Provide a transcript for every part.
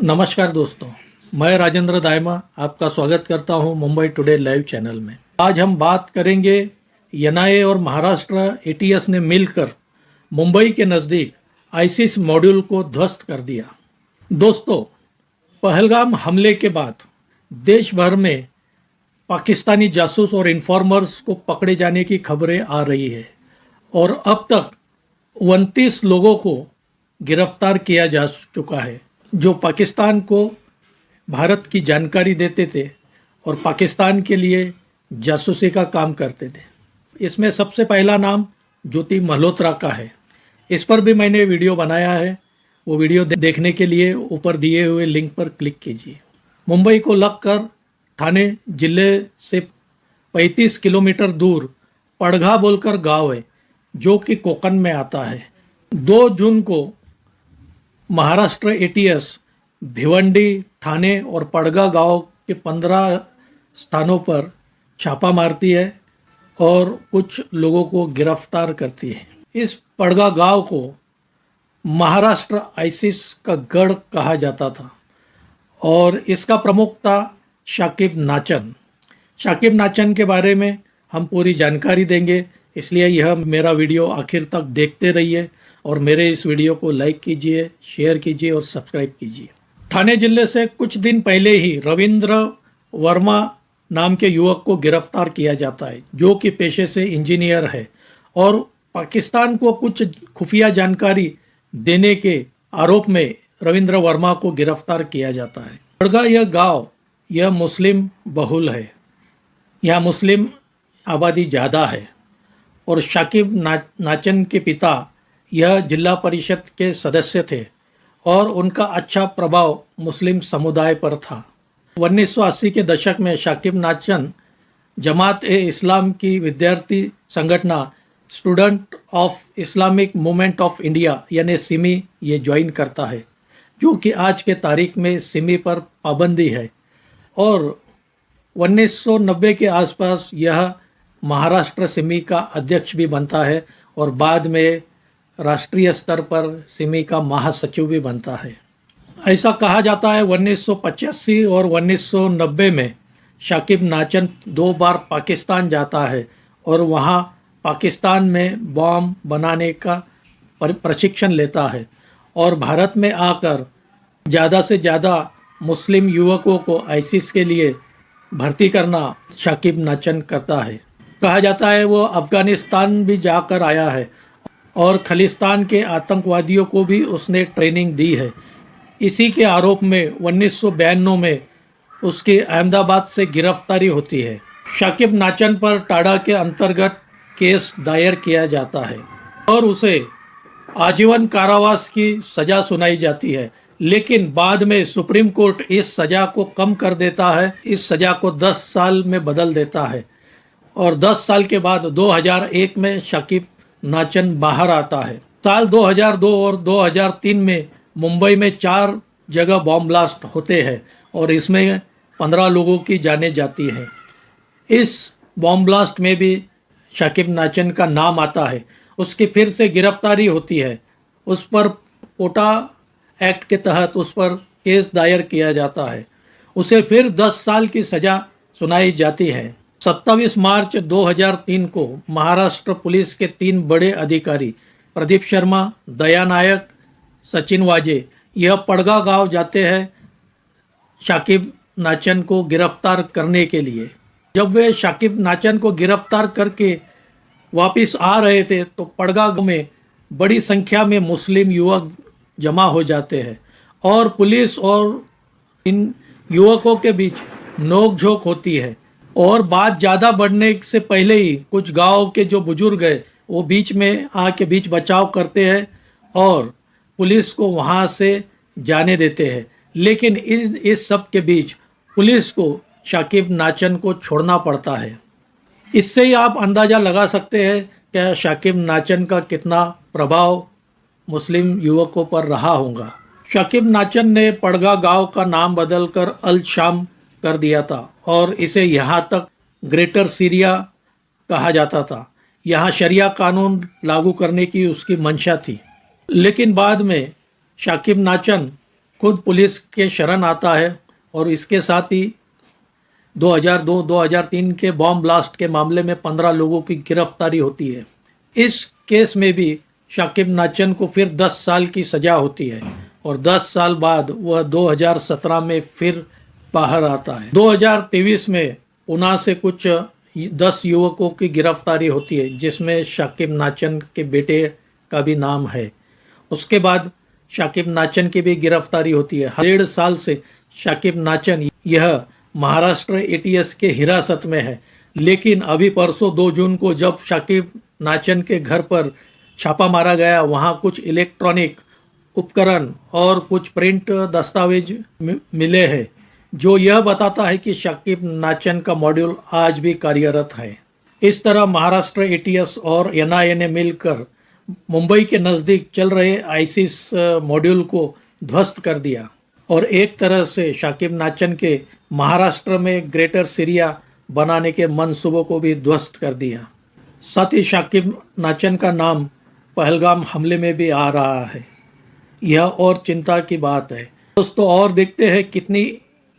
नमस्कार दोस्तों, मैं राजेंद्र दायमा आपका स्वागत करता हूं मुंबई टुडे लाइव चैनल में। आज हम बात करेंगे एनआईए और महाराष्ट्र एटीएस ने मिलकर मुंबई के नज़दीक आईसिस मॉड्यूल को ध्वस्त कर दिया। दोस्तों, पहलगाम हमले के बाद देश भर में पाकिस्तानी जासूस और इन्फॉर्मर्स को पकड़े जाने की खबरें आ रही है और अब तक 29 लोगों को गिरफ्तार किया जा चुका है जो पाकिस्तान को भारत की जानकारी देते थे और पाकिस्तान के लिए जासूसी का काम करते थे। इसमें सबसे पहला नाम ज्योति मल्होत्रा का है। इस पर भी मैंने वीडियो बनाया है, वो वीडियो देखने के लिए ऊपर दिए हुए लिंक पर क्लिक कीजिए। मुंबई को लगकर ठाणे जिले से 35 किलोमीटर दूर पड़घा बोलकर गांव है जो कि कोकण में आता है। 2 जून को महाराष्ट्र एटीएस भिवंडी, ठाणे और पड़घा गांव के 15 स्थानों पर छापा मारती है और कुछ लोगों को गिरफ्तार करती है। इस पड़घा गांव को महाराष्ट्र आईसिस का गढ़ कहा जाता था और इसका प्रमुख था शाकिब नाचन। शाकिब नाचन के बारे में हम पूरी जानकारी देंगे, इसलिए यह मेरा वीडियो आखिर तक देखते रहिए और मेरे इस वीडियो को लाइक कीजिए, शेयर कीजिए और सब्सक्राइब कीजिए। ठाणे जिले से कुछ दिन पहले ही रविंद्र वर्मा नाम के युवक को गिरफ्तार किया जाता है जो कि पेशे से इंजीनियर है और पाकिस्तान को कुछ खुफिया जानकारी देने के आरोप में रविंद्र वर्मा को गिरफ्तार किया जाता है। पड़घा यह गांव यह मुस्लिम बहुल है, यहाँ मुस्लिम आबादी ज़्यादा है और शाकिब नाचन के पिता यह जिला परिषद के सदस्य थे और उनका अच्छा प्रभाव मुस्लिम समुदाय पर था। 1980 के दशक में शाकिब नाचन जमात-ए-इस्लाम की विद्यार्थी संगठना student of Islamic movement of India यानी सिमी ये ज्वाइन करता है, जो कि आज के तारीख में सिमी पर पाबंदी है और 1990 के आसपास यह महाराष्ट्र सिमी का अध्यक्ष भी बनता है और बाद में राष्ट्रीय स्तर पर सिमी का महासचिव भी बनता है। ऐसा कहा जाता है 1985 और 1990 में शाकिब नाचन 2 बार पाकिस्तान जाता है और वहाँ पाकिस्तान में बॉम्ब बनाने का प्रशिक्षण लेता है और भारत में आकर ज़्यादा से ज़्यादा मुस्लिम युवकों को आईसिस के लिए भर्ती करना शाकिब नाचन करता है। कहा जाता है वो अफ़गानिस्तान भी जाकर आया है और खलिस्तान के आतंकवादियों को भी उसने ट्रेनिंग दी है। इसी के आरोप में 1992 में उसकी अहमदाबाद से गिरफ्तारी होती है। शाकिब नाचन पर टाडा के अंतर्गत केस दायर किया जाता है और उसे आजीवन कारावास की सज़ा सुनाई जाती है, लेकिन बाद में सुप्रीम कोर्ट इस सज़ा को कम कर देता है, इस सज़ा को 10 साल में बदल देता है और 10 साल के बाद 2001 में शाकिब नाचन बाहर आता है। साल 2002 और 2003 में मुंबई में 4 जगह बॉम्ब ब्लास्ट होते हैं और इसमें 15 लोगों की जानें जाती हैं। इस बॉम्ब ब्लास्ट में भी शाकिब नाचन का नाम आता है। उसकी फिर से गिरफ्तारी होती है, उस पर पोटा एक्ट के तहत उस पर केस दायर किया जाता है, उसे फिर 10 साल की सज़ा सुनाई जाती है। 27 मार्च 2003 को महाराष्ट्र पुलिस के 3 बड़े अधिकारी प्रदीप शर्मा, दया नायक, सचिन वाजे यह पड़घा गांव जाते हैं शाकिब नाचन को गिरफ्तार करने के लिए। जब वे शाकिब नाचन को गिरफ्तार करके वापस आ रहे थे तो पड़घा गांव में बड़ी संख्या में मुस्लिम युवक जमा हो जाते हैं और पुलिस और इन युवकों के बीच नोक-झोंक होती है और बात ज़्यादा बढ़ने से पहले ही कुछ गांव के जो बुजुर्ग हैं वो बीच में आके बीच बचाव करते हैं और पुलिस को वहां से जाने देते हैं, लेकिन इस सब के बीच पुलिस को शाकिब नाचन को छोड़ना पड़ता है। इससे ही आप अंदाज़ा लगा सकते हैं कि शाकिब नाचन का कितना प्रभाव मुस्लिम युवकों पर रहा होगा। शाकिब नाचन ने पड़घा गांव का नाम बदलकर अल शाम कर दिया था और इसे यहाँ तक ग्रेटर सीरिया कहा जाता था। यहाँ शरिया कानून लागू करने की उसकी मंशा थी, लेकिन बाद में शाकिब नाचन खुद पुलिस के शरण आता है और इसके साथ ही 2002-2003 के बॉम्ब ब्लास्ट के मामले में 15 लोगों की गिरफ्तारी होती है। इस केस में भी शाकिब नाचन को फिर 10 साल की सज़ा होती है और 10 साल बाद वह 2017 में फिर बाहर आता है। 2023 में पुणे से कुछ 10 युवकों की गिरफ्तारी होती है, जिसमें शाकिब नाचन के बेटे का भी नाम है। उसके बाद शाकिब नाचन की भी गिरफ्तारी होती है। 1.5 साल से शाकिब नाचन यह महाराष्ट्र एटीएस के हिरासत में है, लेकिन अभी परसों 2 जून को जब शाकिब नाचन के घर पर छापा मारा गया, वहां कुछ इलेक्ट्रॉनिक उपकरण और कुछ प्रिंट दस्तावेज मिले हैं, जो यह बताता है कि शाकिब नाचन का मॉड्यूल आज भी कार्यरत है। इस तरह महाराष्ट्र एटीएस और एनआईए ने मिलकर मुंबई के नज़दीक चल रहे आईसिस मॉड्यूल को ध्वस्त कर दिया और एक तरह से शाकिब नाचन के महाराष्ट्र में ग्रेटर सीरिया बनाने के मंसूबों को भी ध्वस्त कर दिया। साथ ही शाकिब नाचन का नाम पहलगाम हमले में भी आ रहा है। यह और चिंता की बात है। दोस्तों, और देखते हैं कितनी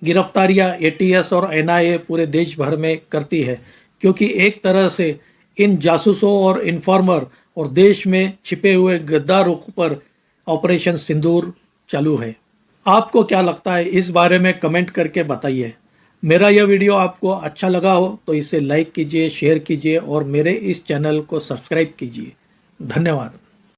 गिरफ्तारियां एटीएस और एनआईए पूरे देश भर में करती है, क्योंकि एक तरह से इन जासूसों और इन्फॉर्मर और देश में छिपे हुए गद्दारों पर ऑपरेशन सिंदूर चालू है। आपको क्या लगता है इस बारे में कमेंट करके बताइए। मेरा यह वीडियो आपको अच्छा लगा हो तो इसे लाइक कीजिए, शेयर कीजिए और मेरे इस चैनल को सब्सक्राइब कीजिए। धन्यवाद।